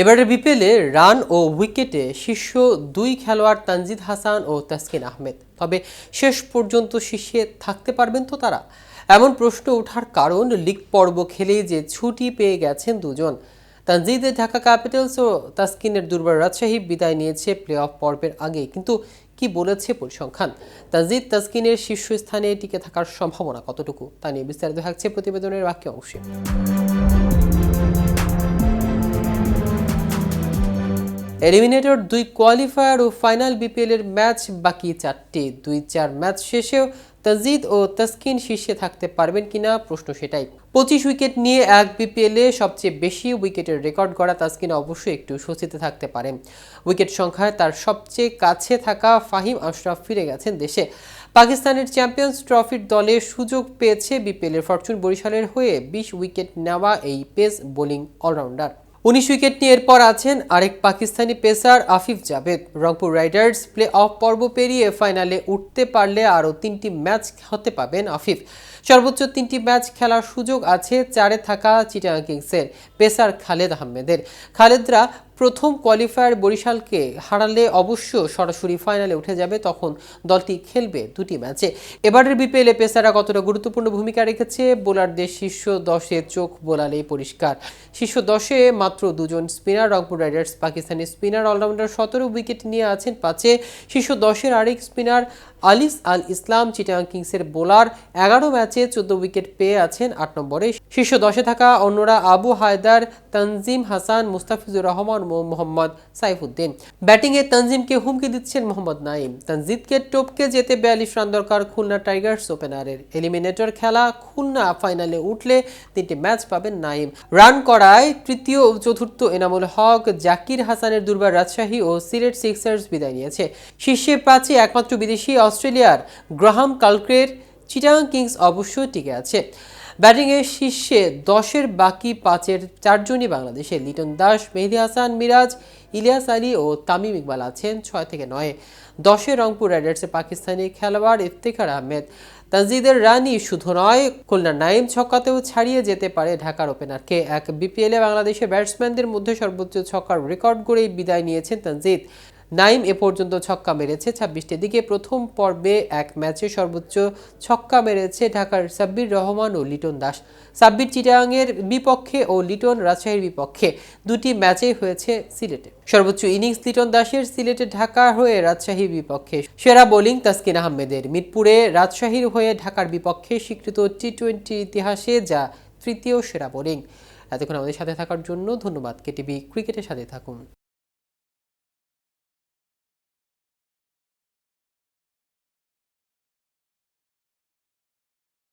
এবারের বিপিএলে রান ও উইকেটে শীর্ষ দুই খেলোয়াড় তানজিদ হাসান ও তাসকিন আহমেদ। তবে শেষ পর্যন্ত শীর্ষে থাকতে পারবেন তো তারা? এমন প্রশ্ন ওঠার কারণ লিগ পর্ব খেলেই যে ছুটি পেয়ে গেছেন দুজন। তানজিদের ঢাকা ক্যাপিটালস ও তাসকিনের দুর্বার রাজশাহী বিদায় নিয়েছে প্লে অফ পর্বের আগে। কিন্তু কি বলেছে পরিসংখ্যান? তানজিদ তাসকিনের শীর্ষস্থানে টিকে থাকার সম্ভাবনা কতটুকু, তা নিয়ে বিস্তারিত থাকছে প্রতিবেদনের বাকি অংশে। এলিমিনেটর দুই কোয়ালিফায়ার ও ফাইনাল বিপিএল এর ম্যাচ বাকি চারটি। ২-৪ ম্যাচ শেষেও তানজিদ ও তাসকিন শীর্ষে থাকতে পারবেন কিনা প্রশ্ন সেটাই। ২৫ উইকেট নিয়ে এক বিপিএলে সবচেয়ে বেশি উইকেটের রেকর্ড গড়া তাসকিন অবশ্যই একটু স্বস্তিতে থাকতে পারেন। উইকেট সংখ্যায় তার সবচেয়ে কাছে থাকা ফাহিম আশরাফ ফিরে গেছেন দেশে। পাকিস্তানের চ্যাম্পিয়ন্স ট্রফির দলে সুযোগ পেয়েছে বিপিএলের ফরচুন বরিশালের হয়ে ২০ উইকেট নেওয়া এই পেস বোলিং অলরাউন্ডার। ১৯ উইকেট নিয়ে এরপর আছেন আরেক Pakistani pacer Afif Javed. Rangpur Riders play of পর্ব পেরিয়ে ফাইনালে উঠতে পারলে আরও ৩টি ম্যাচ হতে পাবেন আফিফ। সর্বোচ্চ ৩টি ম্যাচ খেলার সুযোগ আছে ৪-এ থাকা চিটাগাং কিংসের পেসার খালেদ আহমেদের। খালেদরা প্রথম কোয়ালিফায়ার বরিশালকে হারালে অবশ্য সরাসরি ফাইনালে উঠে যাবে, তখন দলটি খেলবে ২টি ম্যাচে। এবারের বিপিএলে পেসাররা কতটা গুরুত্বপূর্ণ ভূমিকা রেখেছে বোলারদের শীর্ষ ১০-এ চোখ বোলালেই পরিষ্কার। শীর্ষ ১০-এ মাত্র দুজন spinner. Rangpur Riders Pakistani spinner allrounder ১৭ wicket নিয়ে আছেন ৫-এ। শীর্ষ ১০-এর আরেক স্পিনার আলিস আল ইসলাম চিটাগাং কিংসের বোলার ১১ ম্যাচে ১৪ উইকেট পেয়ে আছেন ৮ নম্বরে। শীর্ষ ১০-এ থাকা অন্যরা আবু হায়দার, তানজিম হাসান, মুস্তাফিজুর রহমান ও মোহাম্মদ সাইফুদ্দিন। ব্যাটিংয়ে তানজিমকে হুমকি দিচ্ছেন মোহাম্মদ নাইম। তানজিদকে টপকে যেতে ৪২ রান দরকার খুলনা টাইগার্স ওপেনারের। এলিমিনেটর খেলা খুলনা ফাইনালে উঠলে ৩টি ম্যাচ পাবেন নাইম। রান করায় তৃতীয় ও চতুর্থ এনামুল হক, জাকির হাসানের দুর্বার রাজশাহী ও সিলেট সিক্সার্স বিদায় নিয়েছে। শীর্ষে ৫-এ একমাত্র বিদেশি অস্ট্রেলিয়ার গ্রাহাম কালক্রের চিটাগাং কিংস অবশ্য টিকে আছে। ব্যাটিংয়ে শীর্ষে ১০-এর বাকি ৫-এর ৪জনই বাংলাদেশে। লিটন দাস, মেহেদী হাসান মিরাজ, ইলিয়াস আলী ও তামিম ইকবাল আছেন ৬-৯-এ। ১০-এ রংপুর রাইডার্সের পাকিস্তানি খেলোয়াড় ইফতেখার আহমেদ। তানজিদের রানই শুধু নয়, খুলনার নাইম ছক্কাতেও ছাড়িয়ে যেতে পারে ঢাকার ওপেনারকে। এক বিপিএলে বাংলাদেশের ব্যাটসম্যানদের মধ্যে সর্বোচ্চ ছক্কার রেকর্ড গড়েই বিদায় নিয়েছেন তানজিদ। নাইম এ পর্যন্ত ছক্কা মেরেছে ২৬টি। দিকে প্রথম পর্বে এক ম্যাচে সর্বোচ্চ ছক্কা মেরেছে ঢাকার সাব্বির রহমান ও লিটন দাস। সাব্বির চিটাগাংয়ের বিপক্ষে ও লিটন রাজশাহীর বিপক্ষে। ২টি ম্যাচেই হয়েছে সিলেটে। সর্বোচ্চ ইনিংস লিটন দাসের, সিলেটে ঢাকার হয়ে রাজশাহীর বিপক্ষে। সেরা বোলিং তাসকিন আহমেদের। মিরপুরে রাজশাহীর হয়ে ঢাকার বিপক্ষে স্বীকৃত টি-২০ ইতিহাসে যা তৃতীয় সেরা বোলিং। এতক্ষণ আমাদের সাথে থাকার জন্য ধন্যবাদ। কেটিভি ক্রিকেটের সাথে থাকুন।